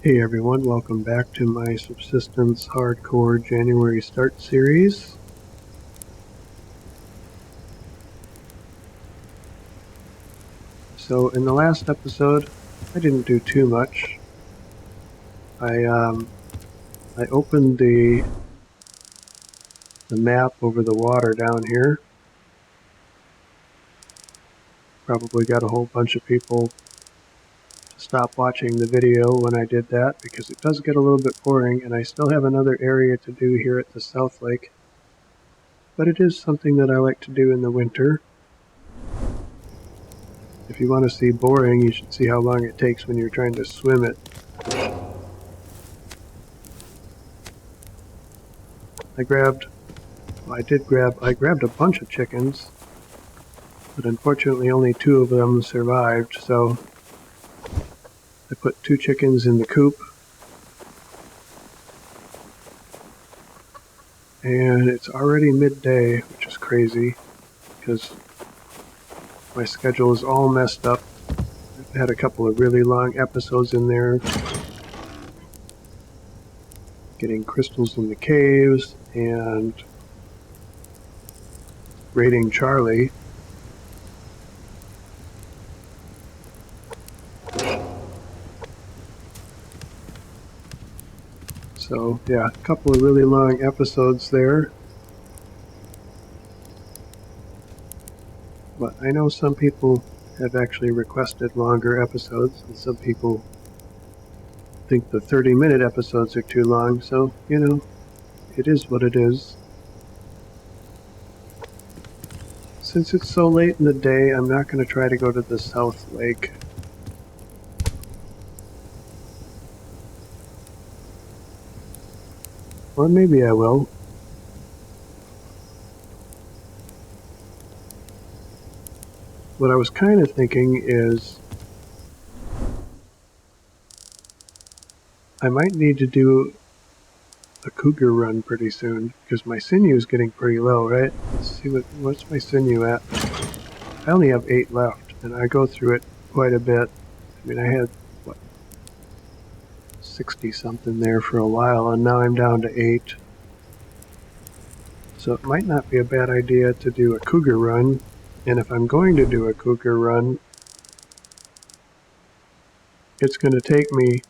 Hey everyone, welcome back to my Subsistence Hardcore January Start series. So in the last episode, I didn't do too much. I opened the map over the water down here. Probably got a whole bunch of people to stop watching the video when I did that because it does get a little bit boring, and I still have another area to do here at the South Lake. But it is something that I like to do in the winter. If you want to see boring, you should see how long it takes when you're trying to swim it. I grabbed a bunch of chickens, but unfortunately only 2 of them survived, so I put 2 chickens in the coop, and it's already midday, which is crazy, because my schedule is all messed up. I've had a couple of really long episodes in there, getting crystals in the caves, and raiding Charlie. So yeah, a couple of really long episodes there. But I know some people have actually requested longer episodes, and some people think the 30-minute episodes are too long, so, you know, it is what it is. Since it's so late in the day, I'm not going to try to go to the South Lake. Or maybe I will. What I was kind of thinking is I might need to do a cougar run pretty soon, because my sinew is getting pretty low, right? Let's see what's my sinew at. I only have 8 left, and I go through it quite a bit. I mean, I had, 60 something there for a while, and now I'm down to 8. So it might not be a bad idea to do a cougar run, and if I'm going to do a cougar run, it's going to take me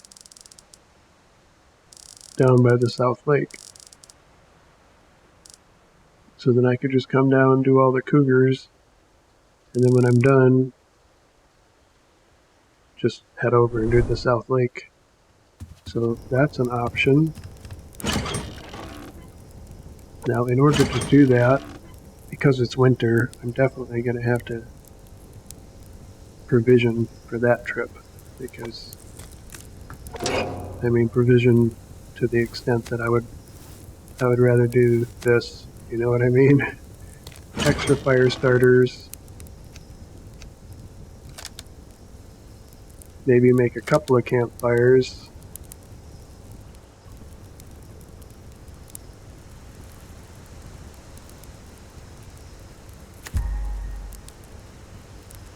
down by the South Lake. So then I could just come down and do all the cougars, and then when I'm done, just head over and do the South Lake. So that's an option. Now, in order to do that, because it's winter, I'm definitely going to have to provision for that trip, because, I mean, provision to the extent that I would rather do this, you know what I mean? Extra fire starters, maybe make a couple of campfires,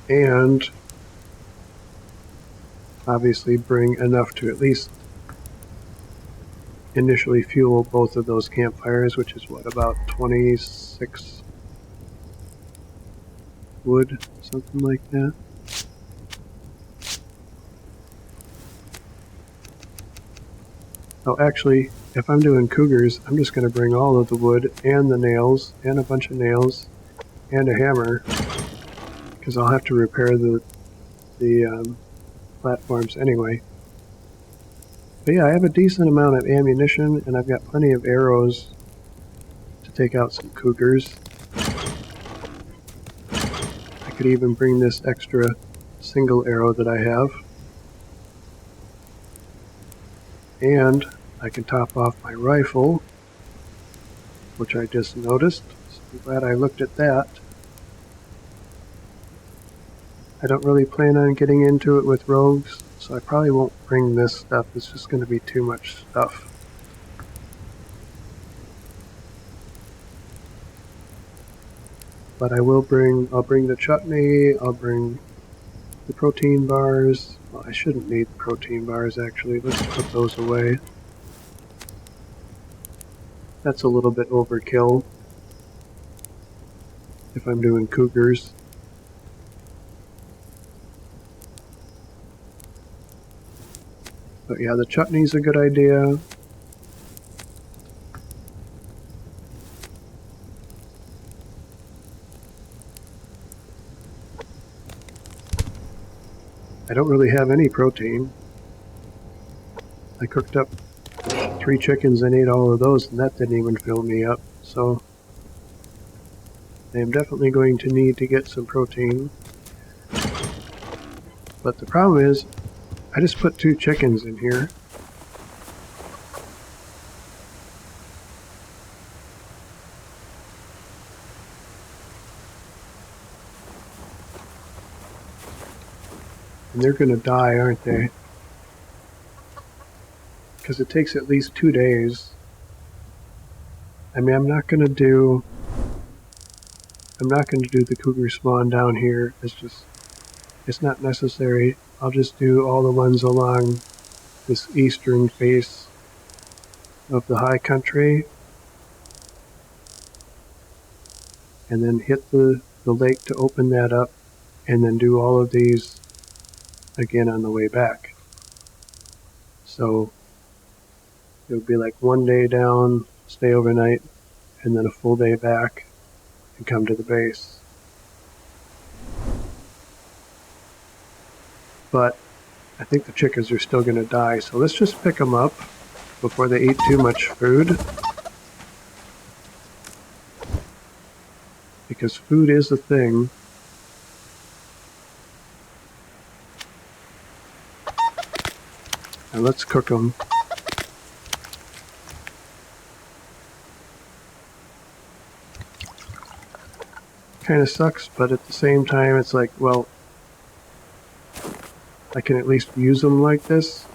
and obviously bring enough to at least initially fuel both of those campfires, which is what, about 26 wood, something like that. Oh, actually, if I'm doing cougars, I'm just going to bring all of the wood and the nails and a bunch of nails and a hammer, because I'll have to repair the platforms anyway. But yeah, I have a decent amount of ammunition, and I've got plenty of arrows to take out some cougars. I could even bring this extra single arrow that I have. And I can top off my rifle, which I just noticed. So I'm glad I looked at that. I don't really plan on getting into it with rogues, so I probably won't bring this stuff. It's just going to be too much stuff. But I'll bring the chutney, I'll bring The protein bars, well, I shouldn't need protein bars actually. Let's put those away. That's a little bit overkill if I'm doing cougars. But yeah, the chutney's a good idea. I don't really have any protein. I cooked up 3 chickens and ate all of those, and that didn't even fill me up. So I am definitely going to need to get some protein. But the problem is, I just put 2 chickens in here. And they're going to die, aren't they? Because it takes at least 2 days. I mean, I'm not going to do the cougar spawn down here. It's not necessary. I'll just do all the ones along this eastern face of the high country. And then hit the lake to open that up. And then do all of these again on the way back. So it would be like 1 day down, stay overnight, and then a full day back and come to the base. But I think the chickens are still going to die, so let's just pick them up before they eat too much food. Because food is a thing. And let's cook them. Kind of sucks, but at the same time it's like, well, I can at least use them like this,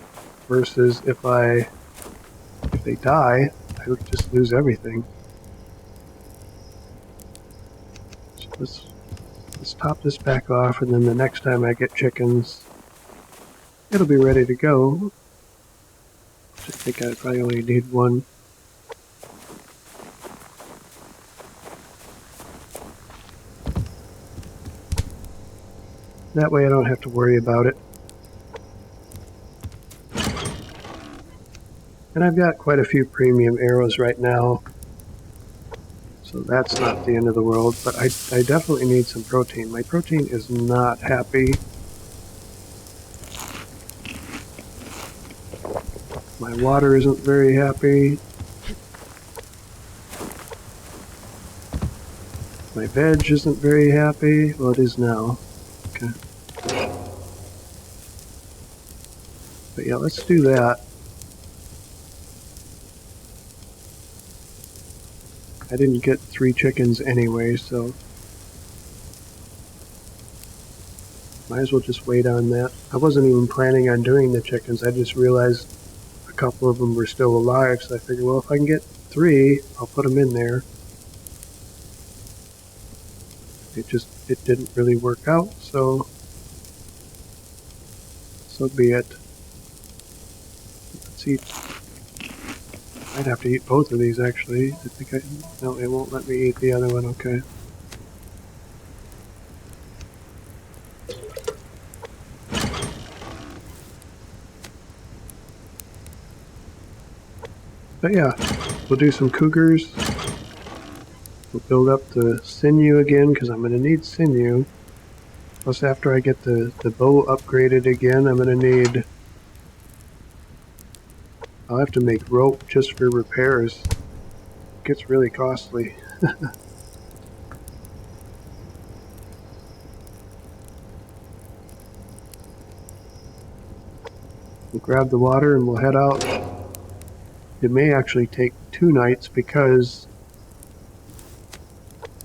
versus if they die, I would just lose everything. So let's top this back off, and then the next time I get chickens, it'll be ready to go. I think I probably only need 1. That way I don't have to worry about it. And I've got quite a few premium arrows right now, so that's not the end of the world, but I definitely need some protein. My protein is not happy. My water isn't very happy. My veg isn't very happy. Well, it is now. Okay. But yeah, let's do that. I didn't get 3 chickens anyway, so might as well just wait on that. I wasn't even planning on doing the chickens. I just realized a couple of them were still alive, so I figured, well, if I can get 3, I'll put them in there. It didn't really work out, so be it. Let's eat. I'd have to eat both of these actually. I think no, it won't let me eat the other one, okay. But yeah, we'll do some cougars. We'll build up the sinew again, because I'm going to need sinew. Plus after I get the bow upgraded again, I'm going to need... I'll have to make rope just for repairs. It gets really costly. We'll grab the water and we'll head out. It may actually take 2 nights because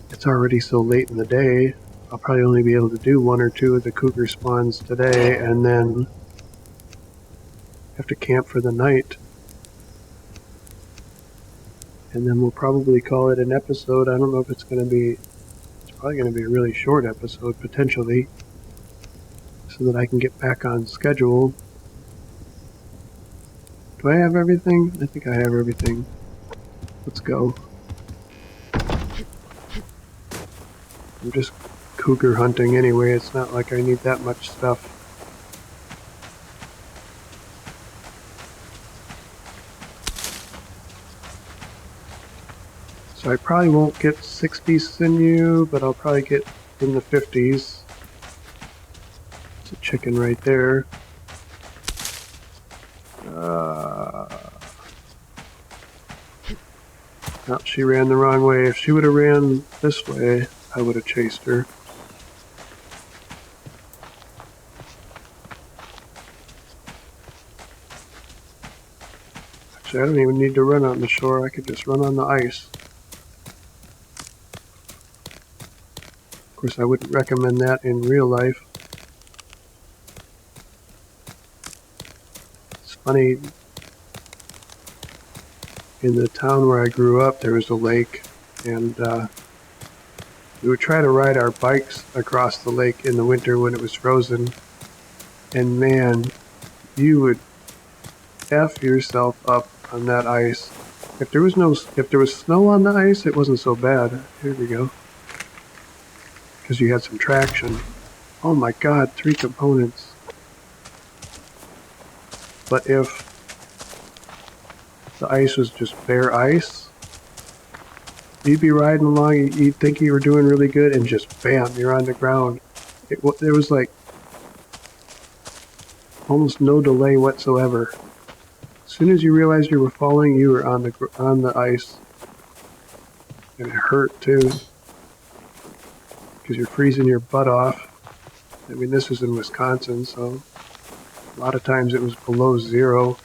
it's already so late in the day. I'll probably only be able to do 1 or 2 of the cougar spawns today, and then have to camp for the night. And then we'll probably call it an episode. I don't know if it's going to be... It's probably going to be a really short episode, potentially. so that I can get back on schedule. Do I have everything? I think I have everything. Let's go. I'm just cougar hunting anyway. It's not like I need that much stuff. So I probably won't get 60 sinew, but I'll probably get in the 50s. It's a chicken right there. No, she ran the wrong way. If she would have ran this way, I would have chased her. Actually, I don't even need to run on the shore. I could just run on the ice. Of course, I wouldn't recommend that in real life. It's funny, in the town where I grew up, there was a lake, and we would try to ride our bikes across the lake in the winter when it was frozen, and man, you would F yourself up on that ice. If there was snow on the ice, it wasn't so bad. Here we go. Because you had some traction. Oh my god, 3 components. But if the ice was just bare ice, you'd be riding along, you'd think you were doing really good, and just bam, you're on the ground. There was like almost no delay whatsoever. As soon as you realized you were falling, you were on the ice, and it hurt too, because you're freezing your butt off. I mean, this is in Wisconsin, so a lot of times it was below 0.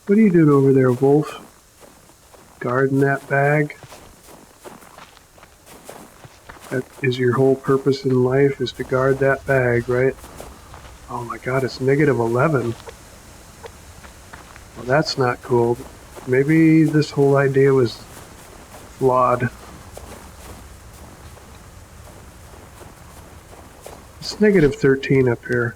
What are you doing over there, Wolf? Guarding that bag? That is your whole purpose in life, is to guard that bag, right? Oh my god, it's -11. Well, that's not cool. Maybe this whole idea was flawed. It's -13 up here.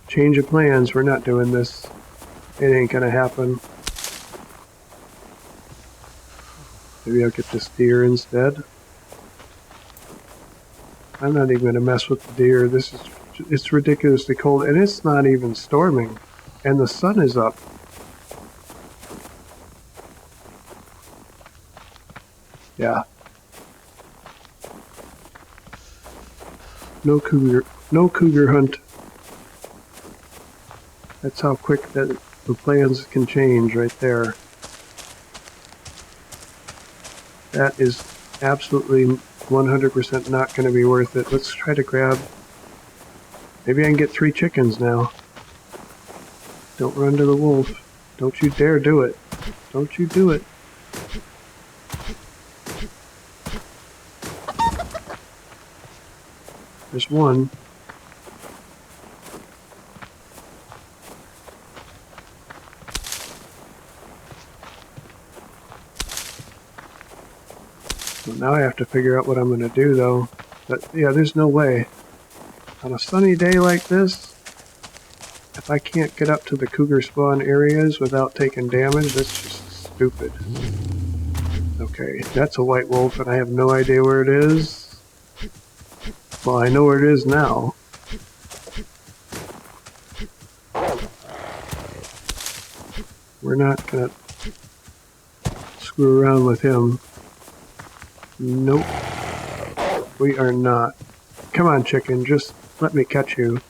Change of plans, we're not doing this. It ain't gonna happen. Maybe I'll get this deer instead. I'm not even gonna mess with the deer. It's ridiculously cold, and it's not even storming, and the sun is up. Yeah. No cougar hunt. That's how quick that the plans can change right there. That is absolutely 100% not going to be worth it. Let's try to grab... Maybe I can get 3 chickens now. Don't run to the wolf. Don't you dare do it. Don't you do it. There's one. Well, now I have to figure out what I'm going to do, though. But yeah, there's no way. On a sunny day like this, if I can't get up to the cougar spawn areas without taking damage, that's just stupid. Okay, that's a white wolf, and I have no idea where it is. Well, I know where it is now. We're not gonna screw around with him. Nope. We are not. Come on, chicken, just let me catch you.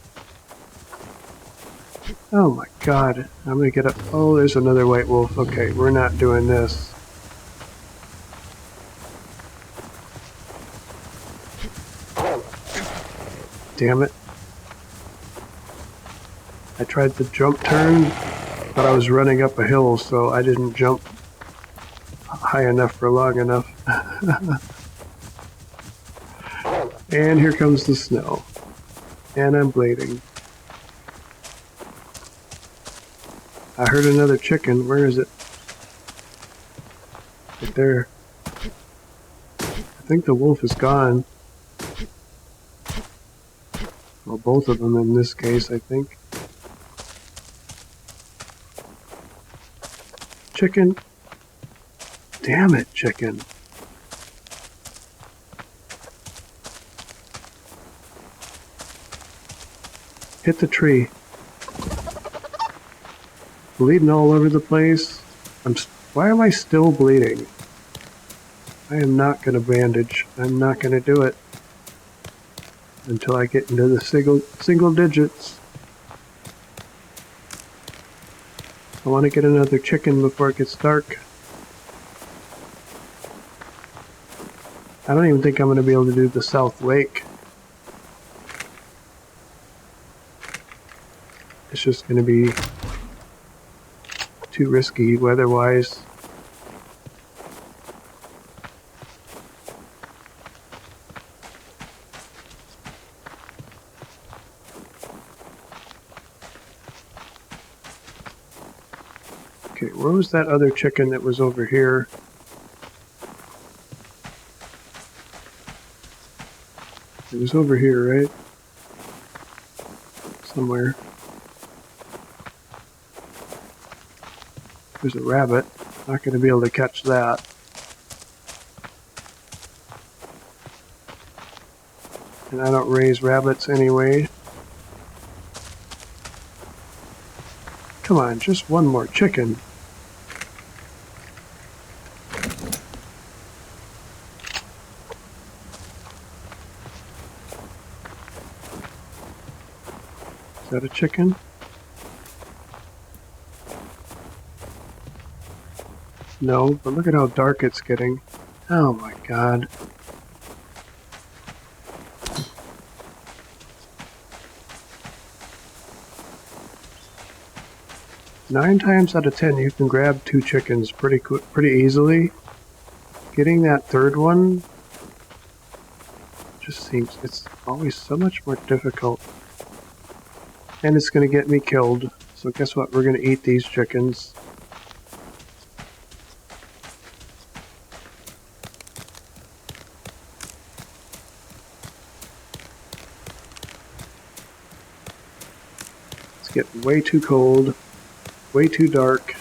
Oh my god. I'm gonna get up. Oh, there's another white wolf. Okay, we're not doing this. Damn it. I tried to jump turn, but I was running up a hill, so I didn't jump high enough for long enough. And here comes the snow. And I'm bleeding. I heard another chicken. Where is it? Right there. I think the wolf is gone. Well, both of them in this case, I think. Chicken. Damn it, chicken. Hit the tree. Bleeding all over the place. Why am I still bleeding? I am not going to bandage. I'm not going to do it until I get into the single digits. I want to get another chicken before it gets dark. I don't even think I'm going to be able to do the South Lake. It's just going to be too risky weather-wise. Okay, where was that other chicken that was over here? It was over here, right? Somewhere. There's a rabbit. Not going to be able to catch that. And I don't raise rabbits anyway. Come on, just one more chicken. Is that a chicken? No, but look at how dark it's getting. Oh my god. Nine times out of 10 you can grab 2 chickens pretty easily. Getting that third one just seems, it's always so much more difficult. And it's going to get me killed. So guess what? We're going to eat these chickens. It's getting way too cold. Way too dark.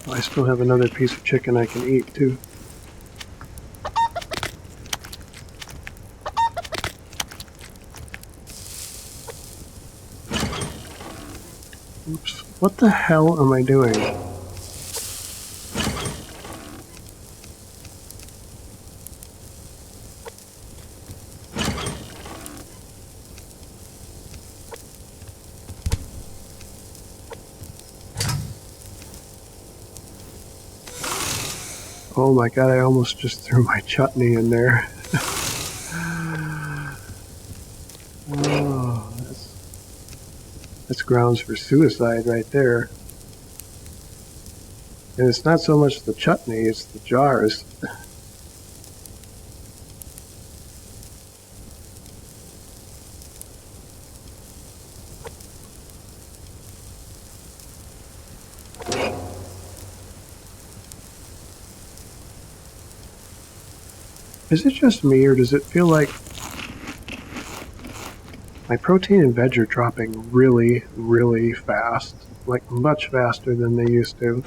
I still have another piece of chicken I can eat too. Oops. What the hell am I doing? Oh my god, I almost just threw my chutney in there. Oh, that's grounds for suicide right there. And it's not so much the chutney, it's the jars. Is it just me, or does it feel like my protein and veg are dropping really, really fast? Like, much faster than they used to.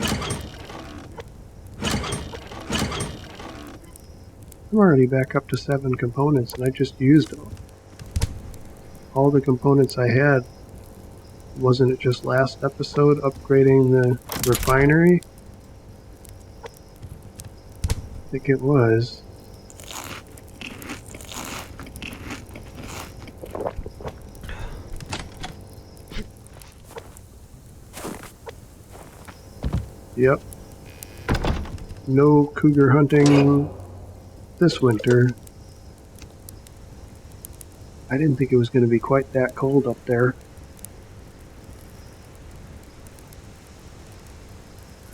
I'm already back up to 7 components, and I just used them. All the components I had. Wasn't it just last episode upgrading the refinery? I think it was. Yep. No cougar hunting this winter. I didn't think it was going to be quite that cold up there.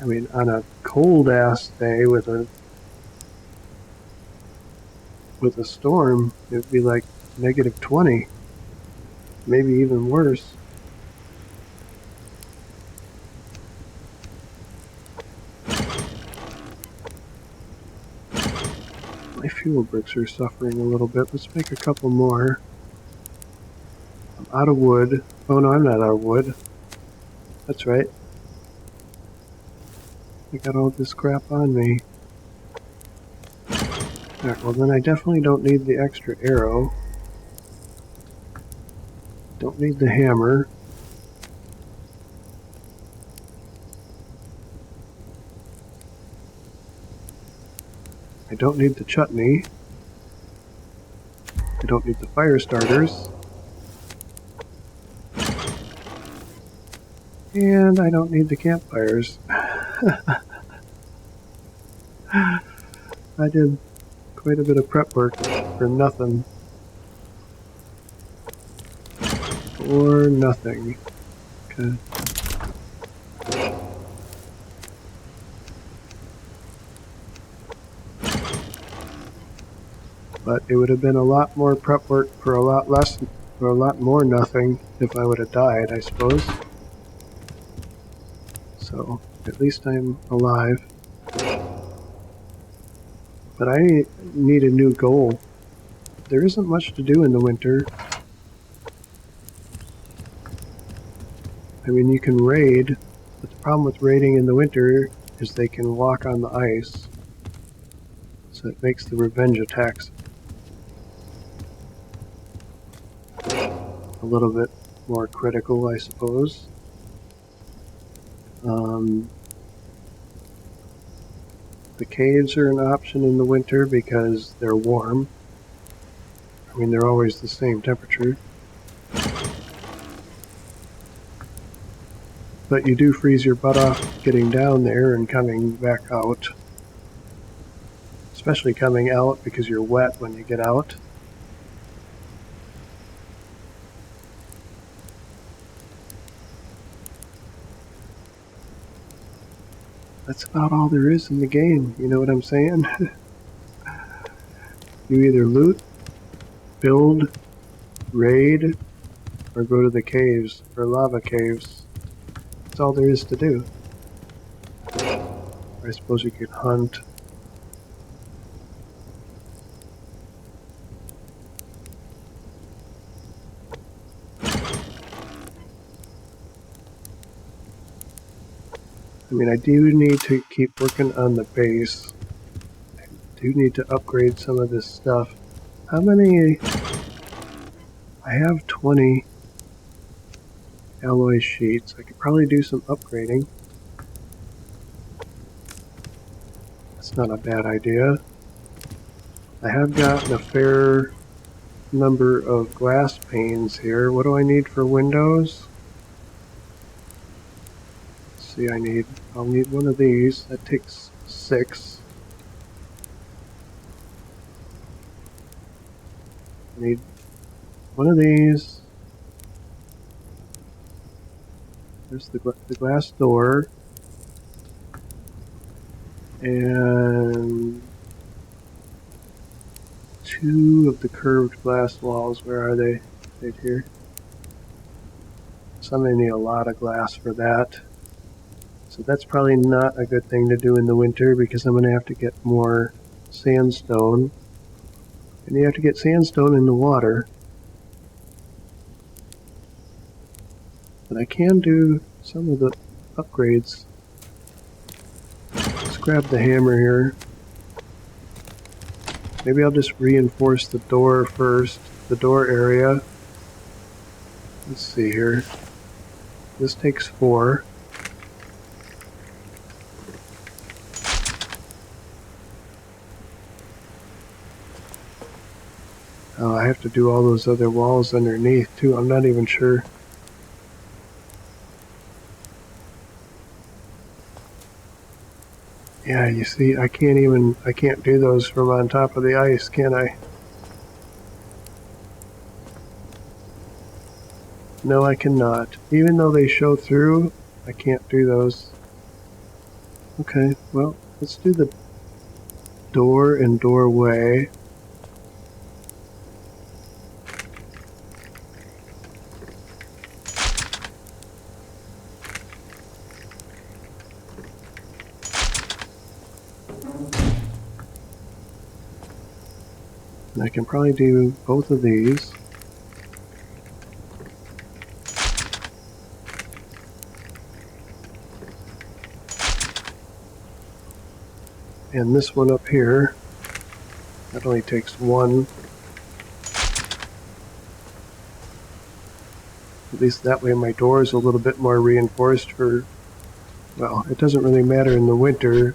I mean, on a cold-ass day with a with a storm, it'd be like -20, maybe even worse. My fuel bricks are suffering a little bit. Let's make a couple more. I'm out of wood. Oh no, I'm not out of wood. That's right. I got all this crap on me. Alright, well then I definitely don't need the extra arrow. Don't need the hammer. I don't need the chutney. I don't need the fire starters. And I don't need the campfires. I did quite a bit of prep work for nothing. For nothing. Okay. But it would have been a lot more prep work for a lot less, for a lot more nothing if I would have died, I suppose. So, at least I'm alive. But I need a new goal. There isn't much to do in the winter. I mean, you can raid, but the problem with raiding in the winter is they can walk on the ice. So it makes the revenge attacks a little bit more critical, I suppose. The caves are an option in the winter because they're warm. I mean, they're always the same temperature. But you do freeze your butt off getting down there and coming back out. Especially coming out because you're wet when you get out. That's about all there is in the game, you know what I'm saying? You either loot, build, raid, or go to the caves, or lava caves. That's all there is to do. I suppose you could hunt. I mean, I do need to keep working on the base. I do need to upgrade some of this stuff. How many? I have 20 alloy sheets. I could probably do some upgrading. That's not a bad idea. I have gotten a fair number of glass panes here. What do I need for windows? Let's see, I'll need one of these. That takes 6. I need one of these. There's the glass door. And 2 of the curved glass walls. Where are they? Right here. So I'm going to need a lot of glass for that. So that's probably not a good thing to do in the winter because I'm going to have to get more sandstone. And you have to get sandstone in the water. But I can do some of the upgrades. Let's grab the hammer here. Maybe I'll just reinforce the door first, the door area. Let's see here. This takes 4. Oh, I have to do all those other walls underneath too. I'm not even sure. Yeah, you see, I can't do those from on top of the ice, can I? No, I cannot. Even though they show through, I can't do those. Okay, well, let's do the door and doorway. And I can probably do both of these. And this one up here, that only takes one. At least that way my door is a little bit more reinforced for, well, it doesn't really matter in the winter,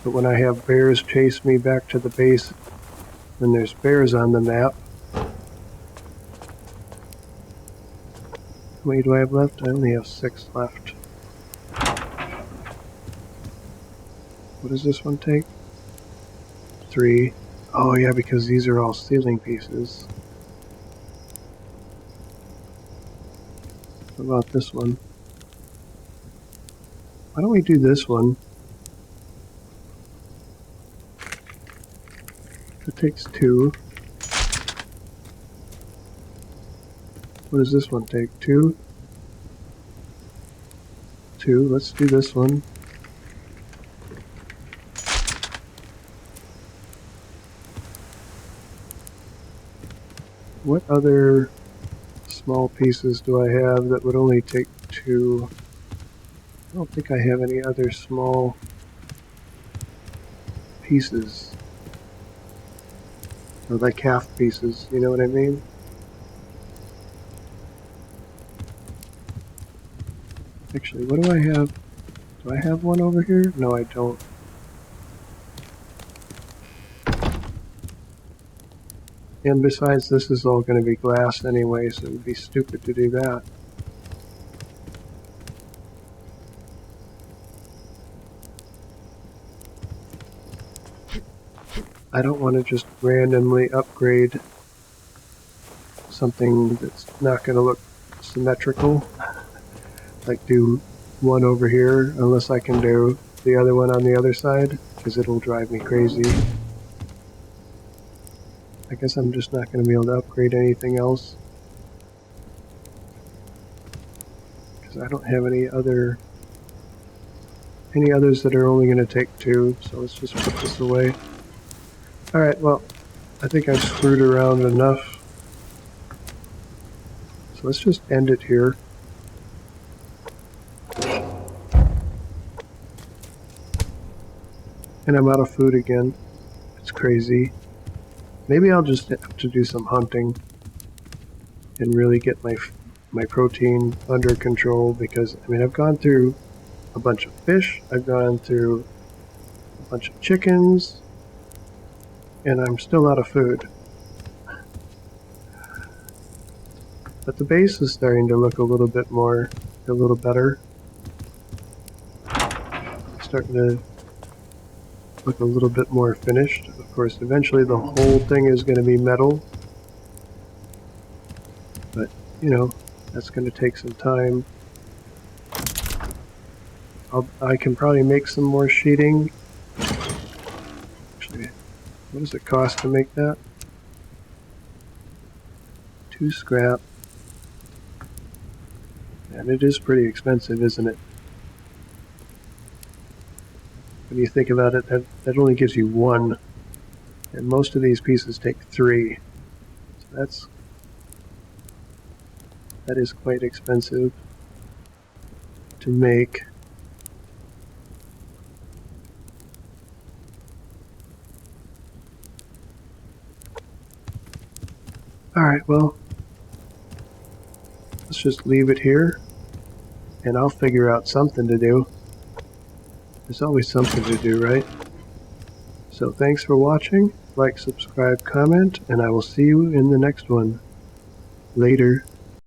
but when I have bears chase me back to the base, when there's bears on the map. How many do I have left? I only have 6 left. What does this one take? 3. Oh yeah, because these are all ceiling pieces. What about this one? Why don't we do this one? It takes 2. What does this one take? 2? 2. Let's do this one. What other small pieces do I have that would only take 2? I don't think I have any other small pieces. Or like half pieces, you know what I mean? Actually, what do I have? Do I have one over here? No, I don't. And besides, this is all going to be glass anyway, so it would be stupid to do that. I don't want to just randomly upgrade something that's not going to look symmetrical. Like do one over here, unless I can do the other one on the other side, because it'll drive me crazy. I guess I'm just not going to be able to upgrade anything else. Because I don't have any others that are only going to take 2, so let's just put this away. Alright, well, I think I've screwed around enough. So let's just end it here. And I'm out of food again. It's crazy. Maybe I'll just have to do some hunting and really get my protein under control, because, I mean, I've gone through a bunch of fish, I've gone through a bunch of chickens, and I'm still out of food. But the base is starting to look a little better. It's starting to look a little bit more finished. Of course, eventually the whole thing is going to be metal. But, you know, that's going to take some time. I can probably make some more sheeting. Actually, what does it cost to make that? 2 scrap. And it is pretty expensive, isn't it? When you think about it, that only gives you 1. And most of these pieces take 3. So that is quite expensive to make. Alright, well, let's just leave it here, and I'll figure out something to do. There's always something to do, right? So thanks for watching. Like, subscribe, comment, and I will see you in the next one. Later.